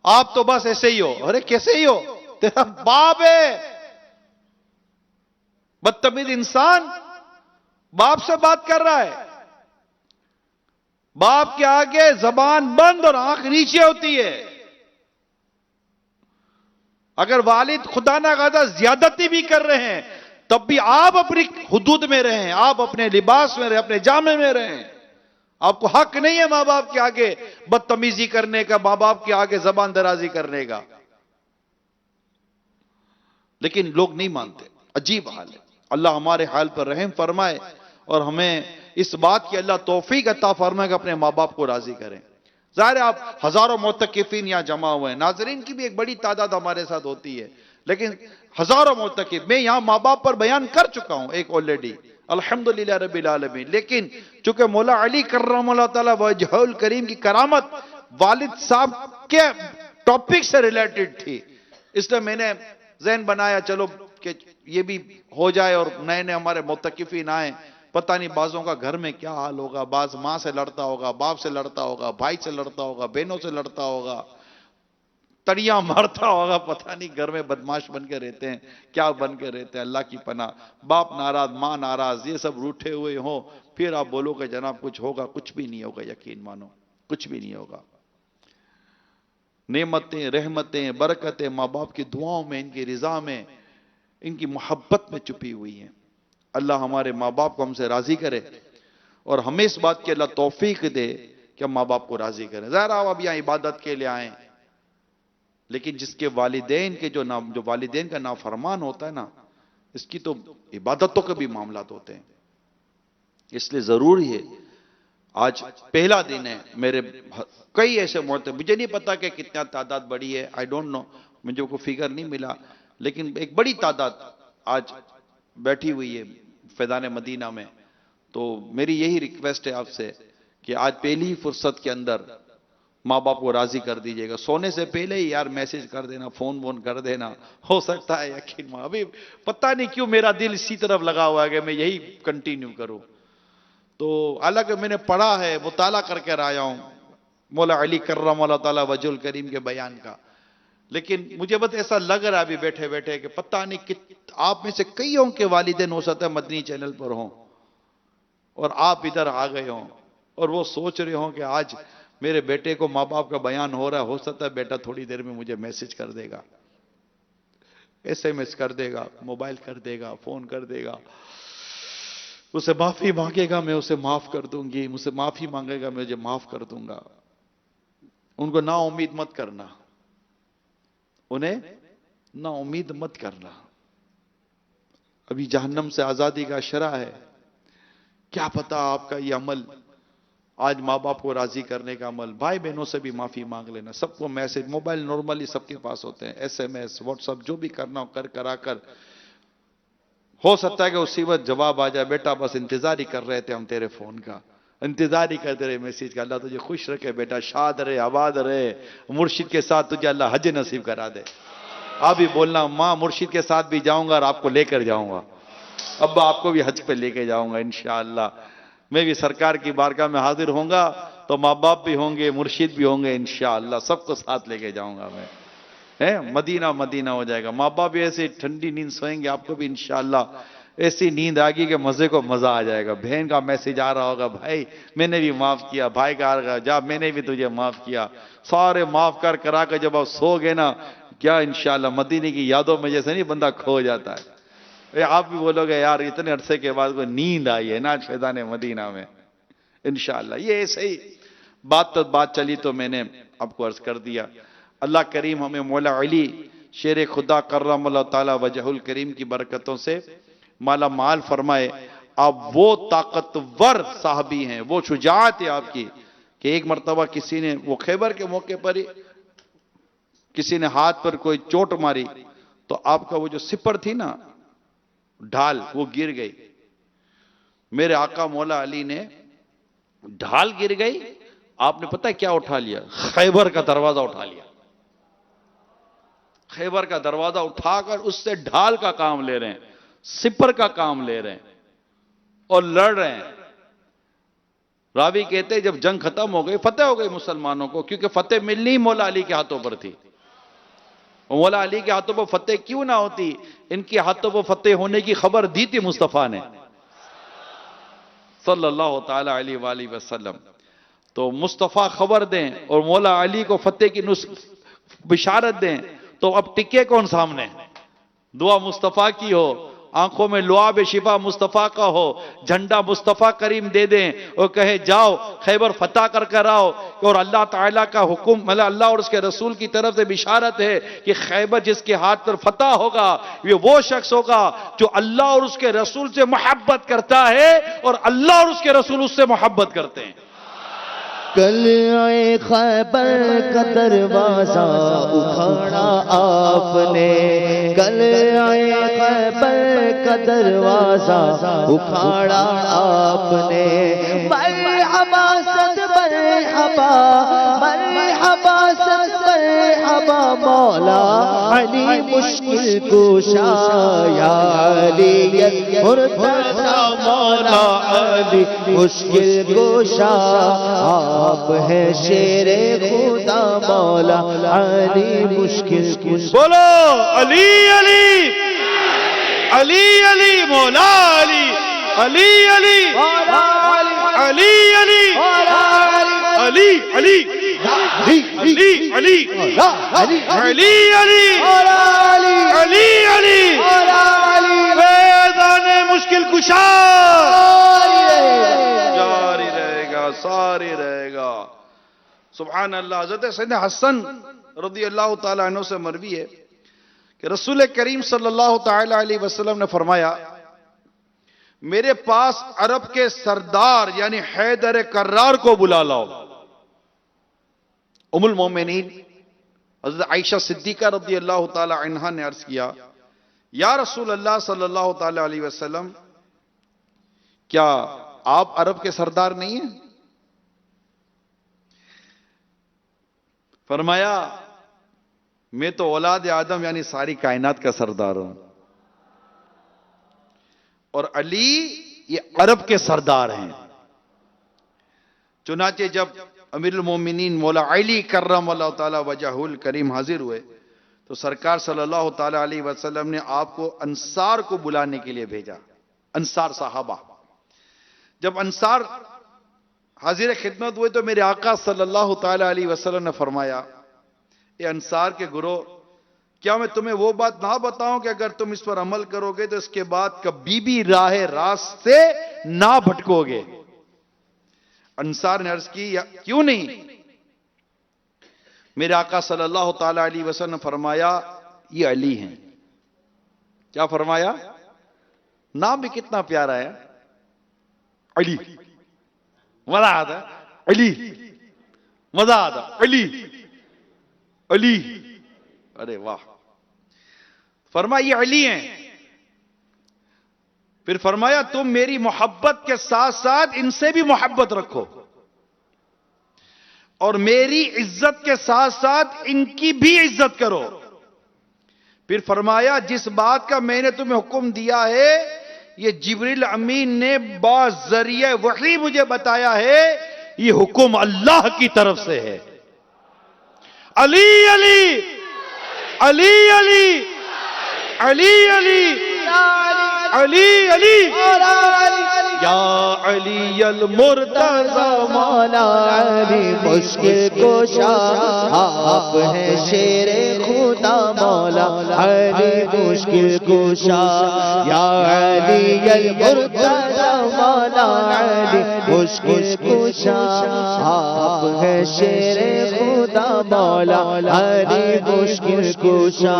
Speaker 1: آپ تو بس ایسے ہی ہو۔ ارے کیسے ہی ہو، تیرا باپ ہے۔ بدتمیز انسان باپ سے بات کر رہا ہے، باپ کے آگے زبان بند اور آنکھ نیچے ہوتی ہے۔ اگر والد خدا نہ خواستہ زیادتی بھی کر رہے ہیں تب بھی آپ اپنی حدود میں رہیں، آپ اپنے لباس میں رہیں، اپنے جامے میں رہیں۔ آپ کو حق نہیں ہے ماں باپ کے آگے بدتمیزی کرنے کا، ماں باپ کے آگے زبان درازی کرنے کا، لیکن لوگ نہیں مانتے۔ عجیب حال ہے۔ اللہ ہمارے حال پر رحم فرمائے اور ہمیں اس بات کی اللہ توفیق عطا فرمائے کہ اپنے ماں باپ کو راضی کریں۔ ظاہر ہے آپ ہزاروں معتکفین یہاں جمع ہوئے ہیں، ناظرین کی بھی ایک بڑی تعداد ہمارے ساتھ ہوتی ہے، لیکن ہزاروں معتکف، میں یہاں ماں باپ پر بیان کر چکا ہوں ایک آلریڈی، الحمدللہ رب العالمین۔ لیکن چونکہ مولا علی کرم اللہ تعالیٰ وجہ الکریم کی کرامت والد صاحب کے ٹاپک سے ریلیٹڈ تھی، اس لیے میں نے ذہن بنایا چلو کہ یہ بھی ہو جائے، اور نئے نئے ہمارے معتکفین آئیں، پتہ نہیں بعضوں کا گھر میں کیا حال ہوگا، بعض ماں سے لڑتا ہوگا، باپ سے لڑتا ہوگا، بھائی سے لڑتا ہوگا، بہنوں سے لڑتا ہوگا، تڑیاں مارتا ہوگا، پتہ نہیں گھر میں بدماش بن کے رہتے ہیں، کیا بن کے رہتے ہیں، اللہ کی پناہ۔ باپ ناراض، ماں ناراض، یہ سب روٹھے ہوئے ہوں، پھر آپ بولو کہ جناب کچھ ہوگا، کچھ بھی نہیں ہوگا، یقین مانو کچھ بھی نہیں ہوگا۔ نعمتیں، رحمتیں، برکتیں ماں باپ کی دعاؤں میں، ان کی رضا میں، ان کی محبت میں چھپی ہوئی ہیں۔ اللہ ہمارے ماں باپ کو ہم سے راضی کرے اور ہمیں اس بات کی اللہ توفیق دے کہ ہم ماں باپ کو راضی کریں۔ ظاہر آپ اب یہاں عبادت کے لیے آئیں، لیکن جس کے والدین کے جو والدین کا نافرمان ہوتا ہے نا، اس کی تو عبادتوں کے بھی معاملات ہوتے ہیں۔ اس لیے ضروری ہے، آج پہلا دن ہے، میرے کئی ایسے موڑتے، مجھے نہیں پتا کہ کتنا تعداد بڑی ہے، آئی ڈونٹ نو، مجھے کوئی فگر نہیں ملا، لیکن ایک بڑی تعداد آج بیٹھی ہوئی ہے فیضان مدینہ میں۔ تو میری یہی ریکویسٹ ہے آپ سے کہ آج پہلی فرصت کے اندر ماں باپ کو راضی کر دیجئے گا، سونے سے پہلے ہی یار میسج کر دینا، فون کر دینا، ہو سکتا ہے یقین ماں، ابھی پتہ نہیں کیوں میرا دل اسی طرف لگا ہوا ہے کہ میں یہی کنٹینیو کروں۔ تو حالانکہ میں نے پڑھا ہے، مطالعہ کر کے آیا ہوں مولا علی کرم اللہ تعالیٰ وجہ الکریم کے بیان کا، لیکن مجھے بس ایسا لگ رہا ہے ابھی بیٹھے بیٹھے کہ پتہ نہیں آپ میں سے کئیوں کے والدین ہو سکتا ہے مدنی چینل پر ہوں اور آپ ادھر آ گئے ہوں اور وہ سوچ رہے ہوں کہ آج میرے بیٹے کو ماں باپ کا بیان ہو رہا ہے، ہو سکتا ہے بیٹا تھوڑی دیر میں مجھے میسج کر دے گا، ایس ایم ایس کر دے گا، موبائل کر دے گا، فون کر دے گا، اسے معافی مانگے گا، میں اسے معاف کر دوں گی، مجھ سے معافی مانگے گا، میں مجھے معاف کر دوں گا۔ ان کو نا امید مت کرنا، انہیں نا امید مت کرنا۔ ابھی جہنم سے آزادی کا شرح ہے، کیا پتا آپ کا یہ عمل، آج ماں باپ کو راضی کرنے کا عمل، بھائی بہنوں سے بھی معافی مانگ لینا، سب کو میسج، موبائل نارملی سب کے پاس ہوتے ہیں، SMS, WhatsApp, جو بھی کرنا ہو کرا کر، ہو سکتا ہے کہ اسی وقت جواب آ جائے، بیٹا بس انتظار ہی کر رہے تھے ہم تیرے فون کا، انتظار ہی کرتے رہے میسج کا، اللہ تجھے خوش رکھے بیٹا، شاد رہے، آباد رہے، مرشد کے ساتھ تجھے اللہ حج نصیب کرا دے۔ آپ بھی بولنا، ماں مرشد کے ساتھ بھی جاؤں گا اور آپ کو لے کر جاؤں گا، ابا آپ کو بھی حج پہ لے کے جاؤں گا انشاءاللہ، میں بھی سرکار کی بارگاہ میں حاضر ہوں گا تو ماں باپ بھی ہوں گے، مرشد بھی ہوں گے انشاءاللہ، سب کو ساتھ لے کے جاؤں گا میں، مدینہ مدینہ ہو جائے گا، ماں باپ بھی ایسے ٹھنڈی نیند سوئیں گے، آپ کو بھی انشاءاللہ ایسی نیند آگی کہ مزے کو مزہ آ جائے گا۔ بہن کا میسج آ رہا ہوگا، بھائی میں نے بھی معاف کیا، بھائی کا آ رہا جا میں نے بھی تجھے معاف کیا، سارے معاف کرا کے جب آپ سو گے نا، کیا انشاءاللہ مدینے کی یادوں میں جیسے نہیں بندہ کھو جاتا ہے، آپ بھی بولو گے یار اتنے عرصے کے بعد کوئی نیند آئی ہے نا فیضان مدینہ میں انشاءاللہ۔ یہ ایسے ہی بات چلی تو میں نے آپ کو عرض کر دیا۔ اللہ کریم ہمیں مولا علی شیر خدا کرم اللہ تعالی وجہ الکریم کی برکتوں سے مالا مال فرمائے۔ آپ وہ طاقتور صحابی ہیں، وہ شجاعت ہے آپ کی کہ ایک مرتبہ کسی نے، وہ خیبر کے موقع پر ہی کسی نے ہاتھ پر کوئی چوٹ ماری تو آپ کا وہ جو سپر تھی نا ڈھال، وہ گر گئی، میرے آقا مولا علی نے، ڈھال گر گئی، آپ نے پتہ ہے کیا اٹھا لیا؟ خیبر کا دروازہ اٹھا لیا، خیبر کا دروازہ اٹھا کر اس سے ڈھال کا کام لے رہے ہیں، سپر کا کام لے رہے ہیں اور لڑ رہے ہیں۔ راوی کہتے ہیں جب جنگ ختم ہو گئی، فتح ہو گئی مسلمانوں کو، کیونکہ فتح ملنی مولا علی کے ہاتھوں پر تھی۔ مولا علی کے ہاتھوں پر فتح کیوں نہ ہوتی؟ ان کے ہاتھوں پر فتح ہونے کی خبر دی تھی مصطفیٰ نے صلی اللہ تعالی علیہ وآلہ وسلم۔ تو مصطفیٰ خبر دیں اور مولا علی کو فتح کی بشارت دیں تو اب ٹکے کون سامنے؟ دعا مصطفیٰ کی ہو، آنکھوں میں لعاب شفا مصطفیٰ کا ہو، جھنڈا مصطفیٰ کریم دے دیں اور کہے جاؤ خیبر فتح کر آؤ، اور اللہ تعالیٰ کا حکم، اللہ اور اس کے رسول کی طرف سے بشارت ہے کہ خیبر جس کے ہاتھ پر فتح ہوگا یہ وہ شخص ہوگا جو اللہ اور اس کے رسول سے محبت کرتا ہے اور اللہ اور اس کے رسول اس سے محبت کرتے ہیں۔
Speaker 2: قلعہ خیبر کا دروازہ اکھاڑا آپ نے، قلعہ خیبر کا دروازہ اکھاڑا آپ نے، مرحبا صد مرحبا، مرحبا صد مرحبا مولا علی مشکل کشا، یا علی المرتضی مولا علی مشکل کشا، آپ ہے شیر خدا مولا علی مشکل کشا۔
Speaker 1: بولو علی علی علی علی مولا علی علی علی علی علی علی علی علی علی علی علی علی علی فیضان مشکل کشا جاری رہے گا، ساری رہے گا. سبحان اللہ. حضرت سیدنا حسن رضی اللہ تعالیٰ عنہ سے مروی ہے کہ رسول کریم صلی اللہ تعالیٰ علیہ وسلم نے فرمایا میرے پاس عرب کے سردار یعنی حیدر کرار کو بلا لاؤ. ام المومنین حضرت عائشہ صدیقہ رضی اللہ تعالی عنہا نے عرض کیا یا رسول اللہ صلی اللہ تعالی علیہ وسلم کیا آپ عرب کے سردار نہیں ہیں؟ فرمایا میں تو اولاد آدم یعنی ساری کائنات کا سردار ہوں اور علی یہ عرب کے سردار ہیں. چنانچہ جب امیر المومنین مولا علی کرم اللہ تعالی وجہہ الکریم حاضر ہوئے تو سرکار صلی اللہ تعالی علیہ وسلم نے آپ کو انصار کو بلانے کے لیے بھیجا. انصار صحابہ جب انصار حاضر خدمت ہوئے تو میرے آقا صلی اللہ تعالی علیہ وسلم نے فرمایا اے انصار کے گروہ کیا میں تمہیں وہ بات نہ بتاؤں کہ اگر تم اس پر عمل کرو گے تو اس کے بعد کبھی بھی راہ راست سے نہ بھٹکو گے. انصار نے عرض کی کیوں نہیں؟ میرے آقا صلی اللہ تعالی علیہ وسلم نے فرمایا یہ علی ہیں. کیا فرمایا؟ نام بھی کتنا پیارا ہے علی. مزہ آتا علی، مزہ آتا علی علی. ارے واہ. فرمایا یہ علی ہیں. پھر فرمایا تم میری محبت کے ساتھ ساتھ ان سے بھی محبت رکھو اور میری عزت کے ساتھ ساتھ ان کی بھی عزت کرو. پھر فرمایا جس بات کا میں نے تمہیں حکم دیا ہے یہ جبریل امین نے بذریعہ وحی مجھے بتایا ہے، یہ حکم اللہ کی طرف سے ہے. علی علی علی علی علی علی علی علی یا علی المرتضی
Speaker 2: مولا علی مشکل کشا آپ ہیں شیر خدا مولا علی مشکل کشا یا علی المرتضی مولا علی مشکل کشا آپ ہیں شیر خدا مولا علی مشکل کشا.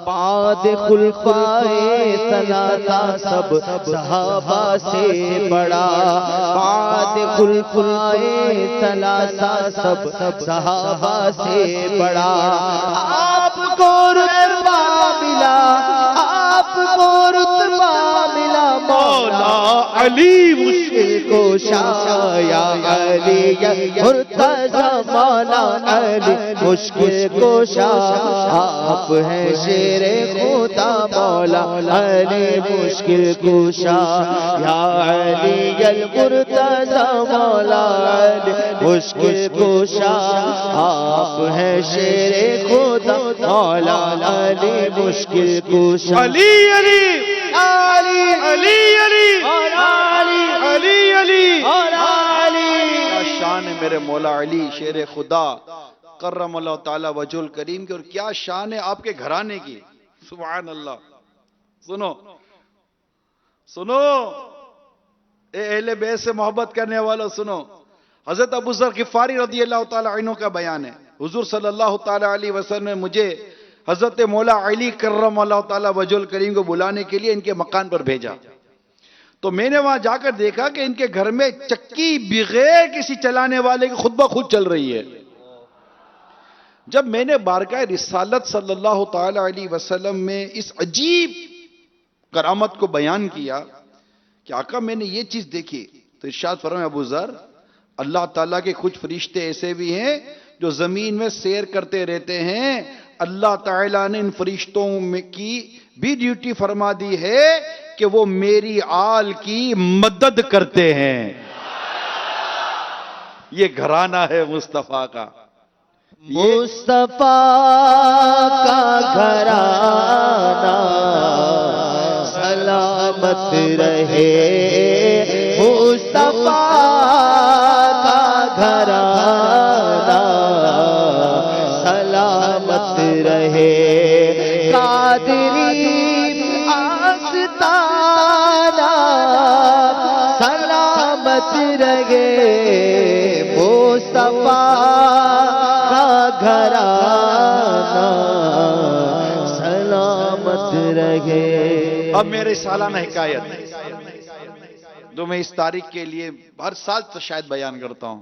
Speaker 2: بعد خلفائے ثلاثہ سب صحابہ سے بڑا، بعد خلفائے ثلاثہ سب صحابہ سے بڑا. آپ کو رتبہ ملا، آپ کو رتبہ ملا مولا
Speaker 1: علی
Speaker 2: مشکل کشا یا علی مرتضی مولا علی مشکل کشا آپ ہیں شیر خدا مولا علی مشکل کشا یا علی المرتضی مولا علی مشکل کشا آپ ہیں شیر خدا مولا علی مشکل کشا.
Speaker 1: علی علی علی علی علی علی علی علی. شان ہے میرے مولا علی شیر خدا کرم اللہ تعالی وجہ الکریم کی. اور کیا شان ہے آپ کے گھرانے کی. سبحان اللہ. سنو سنو اے اہل بیت سے محبت کرنے والا سنو. حضرت ابو ذر غفاری رضی اللہ تعالی عنہ کا بیان ہے حضور صلی اللہ تعالی علیہ وسلم نے مجھے حضرت مولا علی کرم اللہ تعالی وجہ الکریم کو بلانے کے لیے ان کے مکان پر بھیجا. تو میں نے وہاں جا کر دیکھا کہ ان کے گھر میں چکی بغیر کسی چلانے والے کی خود بخود چل رہی ہے. جب میں نے بارگاہ رسالت صلی اللہ تعالی علیہ وسلم میں اس عجیب کرامت کو بیان کیا کہ آقا میں نے یہ چیز دیکھی تو ارشاد فرمایا ابو ذر اللہ تعالیٰ کے کچھ فرشتے ایسے بھی ہیں جو زمین میں سیر کرتے رہتے ہیں. اللہ تعالیٰ نے ان فرشتوں میں کی بھی ڈیوٹی فرما دی ہے کہ وہ میری آل کی مدد کرتے ہیں. یہ گھرانہ ہے مصطفیٰ کا.
Speaker 2: مصطفیٰ کا گھرانہ سلامت رہے، مصطفیٰ کا گھرانہ سلامت رہے، قادری آستانہ سلامت رہے، مصطفیٰ کا گھرانہ سلامت رہے۔
Speaker 1: اب میرے سالانہ حکایت جو میں اس تاریخ کے لیے ہر سال تو شاید بیان کرتا ہوں،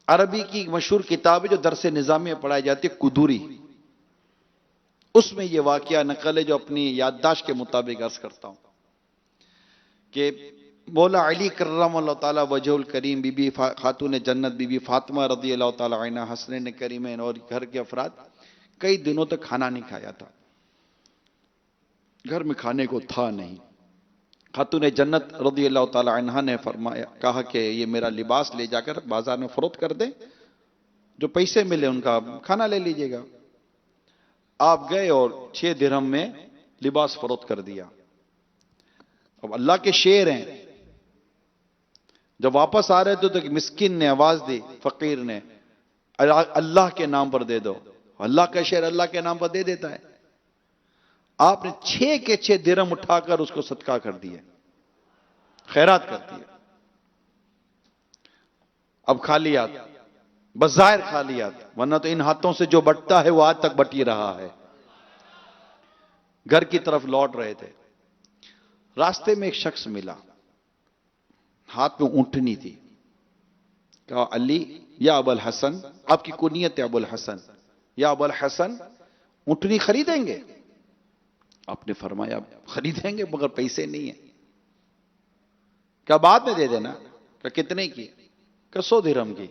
Speaker 1: عربی کی مشہور کتاب ہے جو درس نظامی میں پڑھائی جاتی ہے، قدوری، اس میں یہ واقعہ نقل ہے جو اپنی یادداشت کے مطابق عرض کرتا ہوں کہ مولا علی کرم اللہ تعالیٰ وجہ الکریم، بی بی خاتون جنت بی بی فاطمہ رضی اللہ تعالیٰ عنہ، حسنین کریمین اور گھر کے افراد کئی دنوں تک کھانا نہیں کھایا تھا، گھر میں کھانے کو تھا نہیں۔ خاتون جنت رضی اللہ تعالی عنہ نے فرمایا، کہا کہ یہ میرا لباس لے جا کر بازار میں فروخت کر دیں، جو پیسے ملے ان کا کھانا لے لیجئے گا۔ آپ گئے اور 6 درہم میں لباس فروخت کر دیا۔ اب اللہ کے شعر ہیں، جب واپس آ رہے تھے تو ایک مسکین نے آواز دی، فقیر نے، اللہ کے نام پر دے دو۔ اللہ کا شعر اللہ کے نام پر دے دیتا ہے۔ آپ نے 6 کے 6 درہم اٹھا کر اس کو صدقہ کر دیے، خیرات کر دیے۔ اب خالیات، بظاہر خالیات، ورنہ تو ان ہاتھوں سے جو بٹتا ہے وہ آج تک بٹ ہی رہا ہے۔ گھر کی طرف لوٹ رہے تھے، راستے میں ایک شخص ملا، ہاتھ میں اونٹنی تھی۔ کہا علی یا ابو الحسن، آپ کی کنیت ہے ابو الحسن، یا ابو الحسن اونٹنی خریدیں گے؟ آپ نے فرمایا خریدیں گے مگر پیسے نہیں ہیں۔ کیا بعد میں دے دینا؟ کہ کتنے کی؟ کہ 100 درہم کی۔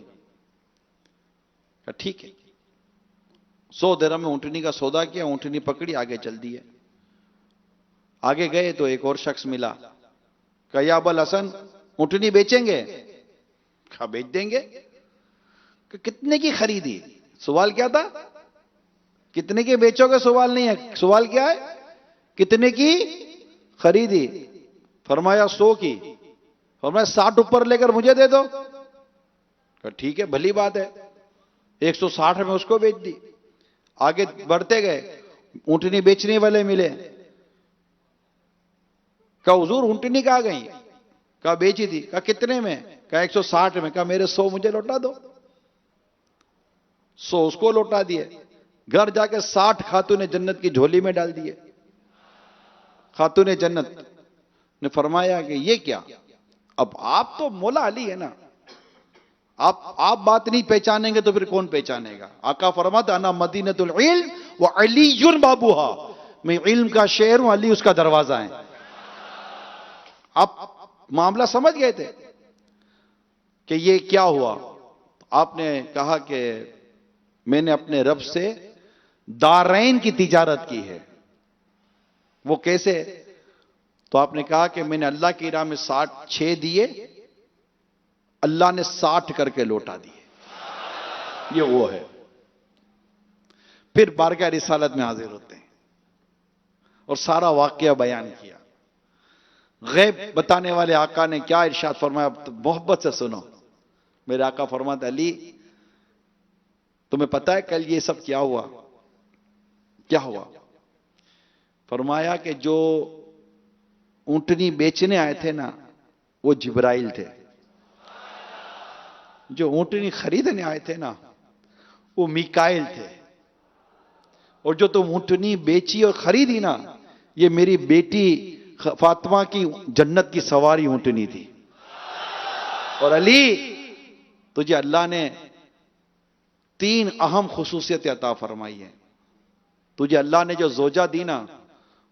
Speaker 1: کہ ٹھیک ہے، 100 درہم میں اونٹنی کا سودا کیا، اونٹنی پکڑی، آگے چل دیے۔ آگے گئے تو ایک اور شخص ملا، کہ یا ابو الحسن اونٹنی بیچیں گے؟ کہا بیچ دیں گے۔ کہ کتنے کی خریدی؟ سوال کیا تھا؟ کتنے کی بیچو گے سوال نہیں ہے، سوال کیا ہے؟ کتنے کی خریدی؟ فرمایا 100 کی۔ فرمایا 60 اوپر لے کر مجھے دے دو۔ کہا ٹھیک ہے، بھلی بات ہے، 160 میں اس کو بیچ دی۔ آگے بڑھتے گئے، اونٹنی بیچنے والے ملے۔ کہا حضور اونٹنی کہاں گئی؟ کہا بیچی تھی۔ کہا کتنے میں؟ کہا 160 میں۔ کہا میرے 100 مجھے لوٹا دو۔ 100 اس کو لوٹا دیے۔ گھر جا کے 60 خاتون جنت کی جھولی میں ڈال دیے۔ خاتون جنت نے فرمایا کہ یہ کیا؟ اب آپ تو مولا علی ہے نا، آپ بات نہیں پہچانیں گے تو پھر کون پہچانے گا؟ آقا فرماتا انا مدینۃ العلم وعلی بابوہا، میں علم کا شہر ہوں، علی اس کا دروازہ ہے۔ آپ معاملہ سمجھ گئے تھے کہ یہ کیا ہوا؟ آپ نے کہا کہ میں نے اپنے رب سے دارین کی تجارت کی ہے۔ وہ کیسے؟ تو آپ نے کہا کہ میں نے اللہ کی راہ میں 6 دیے، اللہ نے 60 کر کے لوٹا دیے۔ یہ وہ ہے۔ پھر بارگاہ رسالت میں حاضر ہوتے ہیں اور سارا واقعہ بیان کیا۔ غیب بتانے والے آقا نے کیا ارشاد فرمایا؟ محبت سے سنو۔ میرے آقا فرماتے علی تمہیں پتا ہے کل یہ سب کیا ہوا؟ کیا ہوا؟ فرمایا کہ جو اونٹنی بیچنے آئے تھے نا وہ جبرائیل تھے، جو اونٹنی خریدنے آئے تھے نا وہ میکائیل تھے، اور جو تم اونٹنی بیچی اور خریدی نا یہ میری بیٹی فاطمہ کی جنت کی سواری اونٹنی تھی۔ اور علی تجھے اللہ نے 3 اہم خصوصیت عطا فرمائی ہے۔ تجھے اللہ نے جو زوجہ دی نا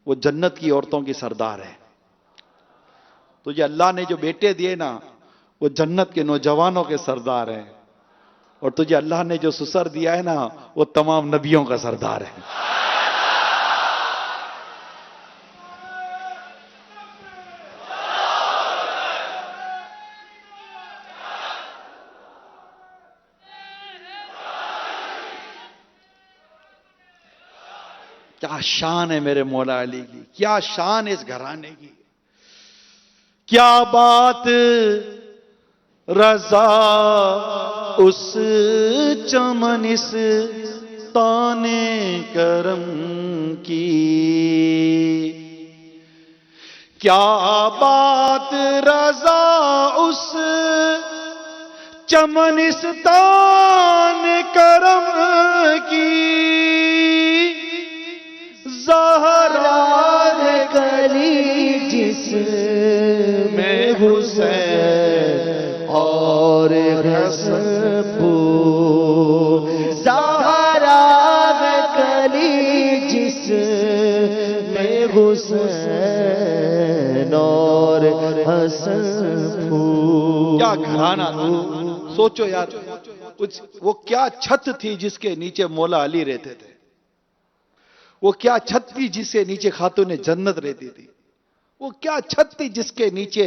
Speaker 1: وہ جنت کی عورتوں کی سردار ہے۔ تجھے اللہ نے جو بیٹے دیے نا وہ جنت کے نوجوانوں کے سردار ہیں، اور تجھے اللہ نے جو سسر دیا ہے نا وہ تمام نبیوں کا سردار ہے۔ کیا شان ہے میرے مولا علی کی، کیا شان اس گھرانے کی، کیا بات
Speaker 3: رضا اس چمن اس تانے کرم کی، کیا بات رضا اس چمنستان کرم کی، زہرا
Speaker 2: کلی جس میں حسین اور حسن پھول، زہرا کلی جس میں حسین اور حسن پھول۔
Speaker 3: کیا گھرانہ تھا، سوچو یار، وہ کیا چھت تھی جس کے نیچے مولا علی رہتے تھے، وہ کیا چھت تھی جس کے نیچے خاتون جنت رہتی تھی، وہ کیا چھت تھی جس کے نیچے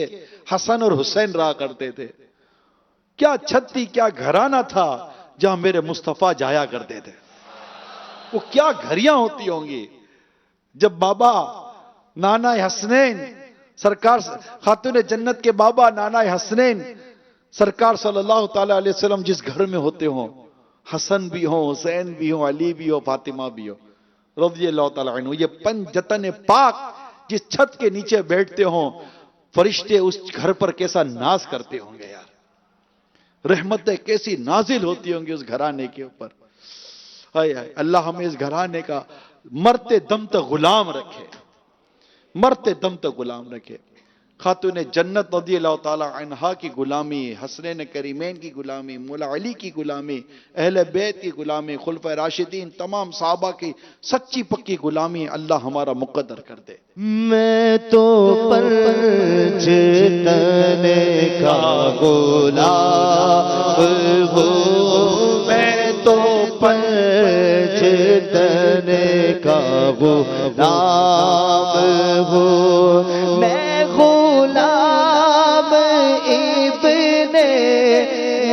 Speaker 3: حسن اور حسین رہا کرتے تھے، کیا چھت تھی، کیا گھرانہ تھا جہاں میرے مصطفیٰ جایا کرتے تھے، وہ کیا گھریاں ہوتی ہوں گی جب بابا نانا حسنین سرکار، خاتون جنت کے بابا نانا حسنین سرکار صلی اللہ تعالی علیہ وسلم جس گھر میں ہوتے ہوں، حسن بھی ہوں، حسین بھی ہوں، علی بھی ہو، فاطمہ بھی ہو رضی اللہ تعالی عنہ، یہ پنجتن پاک جس چھت کے نیچے بیٹھتے ہوں، فرشتے اس گھر پر کیسا ناز کرتے ہوں گے یار، رحمتیں کیسی نازل ہوتی ہوں گی اس گھرانے کے اوپر۔ ہائے ہائے، اللہ ہمیں اس گھرانے کا مرتے دم تک غلام رکھے، مرتے دم تک غلام رکھے۔ خاتون جنت رضی اللہ تعالی عنہا کی غلامی، حسنین کریمین کی غلامی، مولا علی کی غلامی، اہل بیت کی غلامی، خلفائے راشدین، تمام صحابہ کی سچی پکی غلامی اللہ ہمارا مقدر کر دے۔
Speaker 2: میں تو پرچتنے کا غلام ہوں، میں تو پرچتنے کا غلام ہوں، میں غلام ابن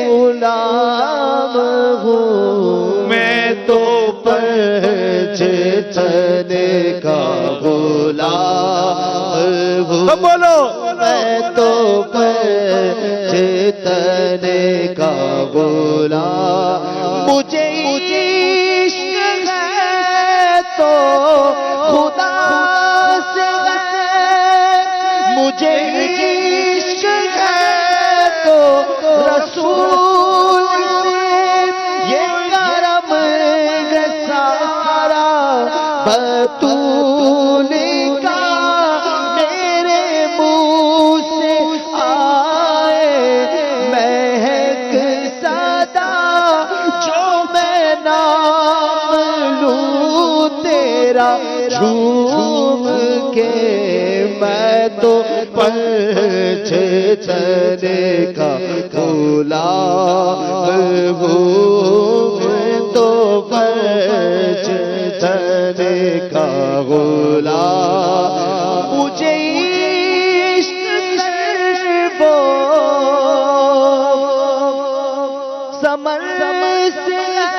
Speaker 2: غلام ہوں، میں تو پرچتنے کا غلام ہوں،
Speaker 3: بولو
Speaker 2: میں تو پرچتنے کا غلام، مجھے عشق ہے تو خدا سے ہے، مجھے عشق ہے تو رسول سے، یہ کرم ہے سارا بطول کا، میرے منہ سے آئے مہک صدا، جو میں نام لوں تیرا جھوم کے، میں تو پرچتنے کا غلام ہوں، میں تو پرچتنے کا غلام، مجھے عشق وہ سمر سے ہے،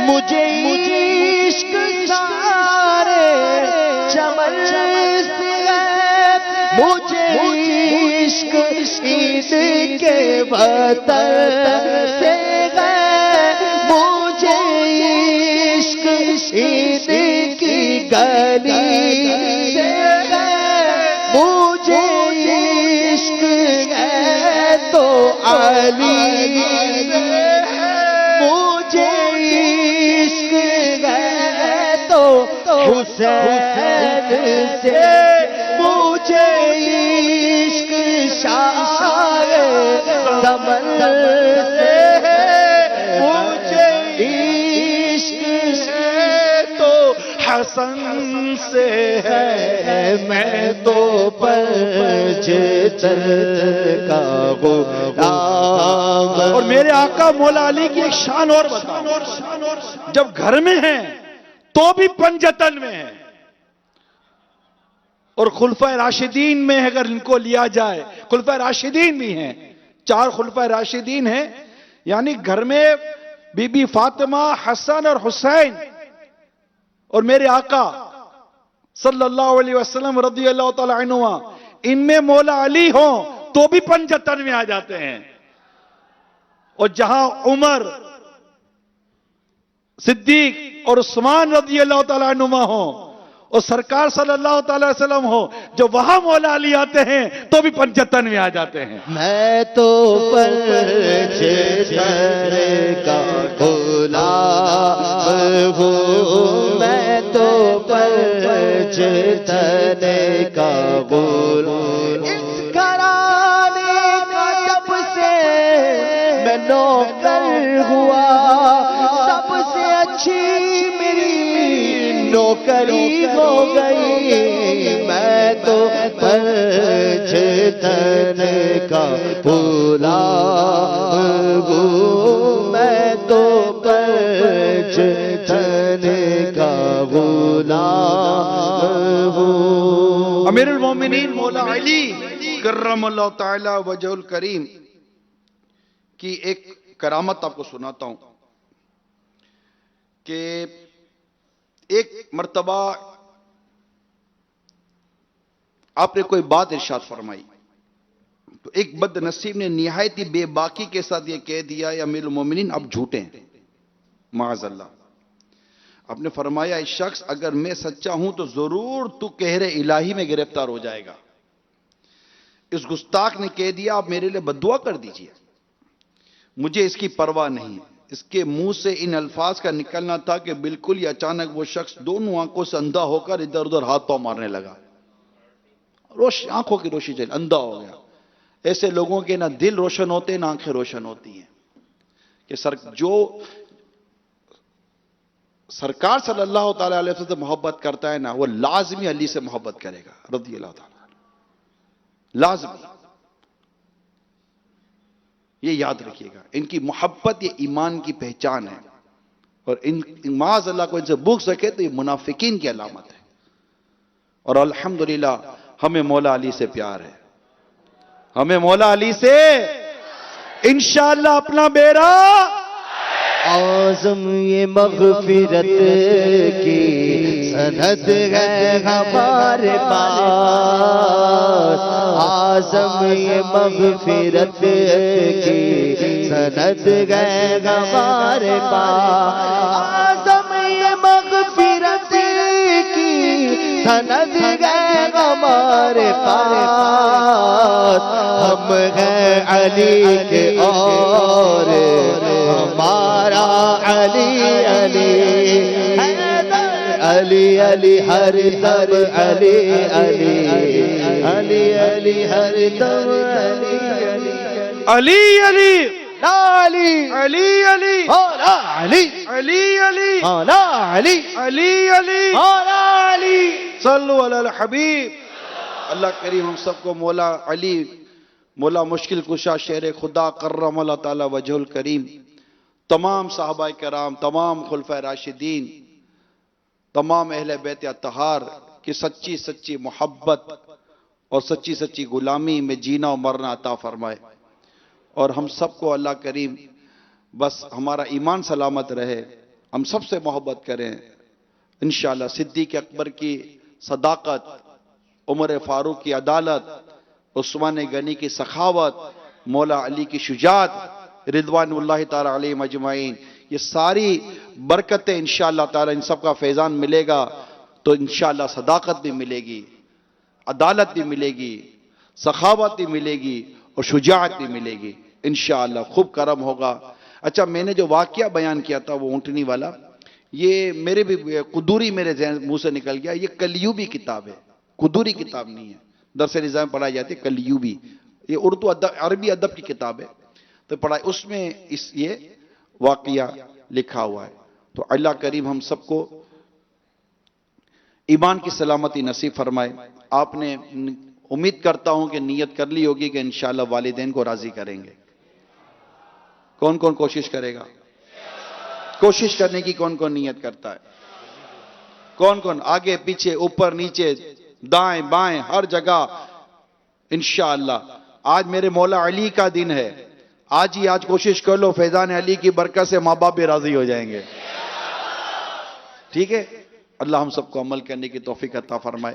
Speaker 2: مجھے عشق سارے چمن سے ہے، مجھے عشق عید کے وطن سے ہے، مجھے عشق عید کی گلی سے ہے، مجھے عشق ہے تو علی سے ہے، مجھے عشق ہے تو حسین سے، مجھے عشق شاہ زمن سے ہے، مجھے عشق
Speaker 3: ہے تو حسن سے ہے،
Speaker 2: میں تو پرچتنے کا غلام۔
Speaker 3: اور میرے آقا مولا علی کی ایک شان اور بتاؤ، جب گھر میں ہیں تو بھی پنجتن میں ہیں، اور خلفائے راشدین میں اگر ان کو لیا جائے، خلفائے راشدین بھی ہیں، 4 خلفائے راشدین ہیں، یعنی گھر میں بی بی فاطمہ، حسن اور حسین، اور میرے آقا صلی اللہ علیہ وسلم رضی اللہ تعالی عنہ، ان میں مولا علی ہوں تو بھی 75 میں آ جاتے ہیں. اور جہاں عمر، صدیق اور عثمان رضی اللہ تعالیٰ عنہما ہوں اور سرکار صلی اللہ تعالی وسلم ہو، جو وہاں مولا علی آتے ہیں تو بھی 75 میں آ جاتے ہیں.
Speaker 2: میں تو پرچ تنے کا غلام ہوں، میں تو پرچ تنے کا غلام. اس گھرانے کا جب سے میں نوکر ہوا، سب سے اچھی میری نوکری ہو گئی. میں تو پرچ تنے کا غلام ہوں، میں تو پرچ تنے کا غلام ہوں.
Speaker 3: امیر المومنین مولا علی کرم اللہ تعالی وجہ الکریم کی ایک کرامت آپ کو سناتا ہوں کہ ایک مرتبہ آپ نے کوئی بات ارشاد فرمائی تو ایک بد نصیب نے نہایت ہی بے باکی کے ساتھ یہ کہہ دیا یا امیر المومنین آپ جھوٹے ہیں، معاذ اللہ. آپ نے فرمایا اس شخص اگر میں سچا ہوں تو ضرور تو قہر الہی میں گرفتار ہو جائے گا. اس گستاخ نے کہہ دیا آپ میرے لیے بد دعا کر دیجئے، مجھے اس کی پرواہ نہیں. اس کے منہ سے ان الفاظ کا نکلنا تھا کہ بالکل ہی اچانک وہ شخص دونوں آنکھوں سے اندھا ہو کر ادھر ادھر ہاتھ پاؤں مارنے لگا. آنکھوں کی روشنی چلی، اندھا ہو گیا. ایسے لوگوں کے نہ دل روشن ہوتے نہ آنکھیں روشن ہوتی ہیں. کہ جو سرکار صلی اللہ تعالی علیہ وسلم سے محبت کرتا ہے نا، وہ لازمی علی سے محبت کرے گا رضی اللہ تعالی، لازمی. یہ یاد رکھیے گا، ان کی محبت یہ ایمان کی پہچان ہے. اور ان معاذ اللہ کو ان سے بغض سکے تو یہ منافقین کی علامت ہے. اور الحمدللہ ہمیں مولا علی سے پیار ہے، ہمیں مولا علی سے انشاءاللہ اپنا بیڑا
Speaker 2: اعظم یہ مغفرت کی سند ہے ہمارے پاس. اعظم یہ مغفرت کی سند ہے ہمارے پاس. اعظم یہ مغفرت کی سند ہے ہمارے پاس. ہم ہیں علی کے اور ہمارا علی علی علی علی ہر دم علی علی علی علی ہر دم علی علی
Speaker 3: علی علی
Speaker 2: علی
Speaker 3: علی علی
Speaker 2: مولا علی
Speaker 3: علی علی
Speaker 2: مولا علی
Speaker 3: علی علی
Speaker 2: مولا علی.
Speaker 3: صلو علی الحبیب. اللہ کریم ہم سب کو مولا علی، مولا مشکل کشا شیر خدا کرم اللہ تعالی وجہ الکریم، تمام صحابہ کرام، تمام خلفائے راشدین، تمام اہل بیت اطہار کی سچی سچی محبت اور سچی سچی غلامی میں جینا و مرنا عطا فرمائے. اور ہم سب کو اللہ کریم بس ہمارا ایمان سلامت رہے، ہم سب سے محبت کریں انشاءاللہ. صدیق اکبر کی صداقت، عمر فاروق کی عدالت، عثمان غنی کی سخاوت، مولا علی کی شجاعت رضوان اللہ تعالی علیہ مجمعین، یہ ساری برکتیں انشاءاللہ تعالی ان سب کا فیضان ملے گا تو انشاءاللہ صداقت بھی ملے گی، عدالت بھی ملے گی، سخاوت بھی ملے گی اور شجاعت بھی ملے گی انشاءاللہ. خوب کرم ہوگا. اچھا، میں نے جو واقعہ بیان کیا تھا وہ اونٹنی والا، یہ میرے بھی قدوری میرے منہ سے نکل گیا. یہ کلیوبی کتاب ہے، قدوری کتاب نہیں ہے. درس نظام پڑھائی جاتی ہے کلیوبی، یہ اردو عربی ادب کی کتاب ہے تو پڑھائی، اس میں یہ واقعہ لکھا ہوا ہے. تو اللہ کریم ہم سب کو ایمان کی سلامتی نصیب فرمائے. آپ نے امید کرتا ہوں کہ نیت کر لی ہوگی کہ انشاءاللہ والدین کو راضی کریں گے. کون کون کوشش کرے گا؟ کوشش کرنے کی کون کون نیت کرتا ہے؟ کون کون آگے پیچھے اوپر نیچے دائیں بائیں ہر جگہ انشاءاللہ. آج میرے مولا علی کا دن ہے، آج ہی آج کوشش کر لو، فیضان علی کی برکت سے ماں باپ بھی راضی ہو جائیں گے. ٹھیک ہے، اللہ ہم سب کو عمل کرنے کی توفیق عطا فرمائے.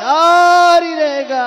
Speaker 2: جاری رہے گا.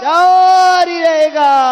Speaker 2: جاری رہے گا.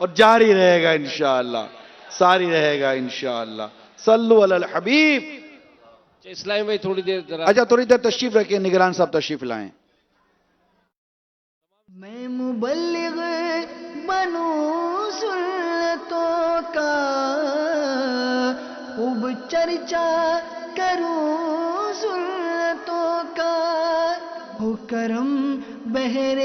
Speaker 3: اور جاری رہے گا انشاءاللہ, ساری رہے گا انشاءاللہ. صلو علی الحبیب.
Speaker 4: اسلامی بھائی تھوڑی دیر ذرا.
Speaker 3: اچھا تھوڑی دیر تشریف رکھیں, نگران صاحب تشریف لائیں.
Speaker 2: میں مبلغ بنوں سنتوں کا, خوب چرچا کروں سنتوں کا, ہو کرم بہر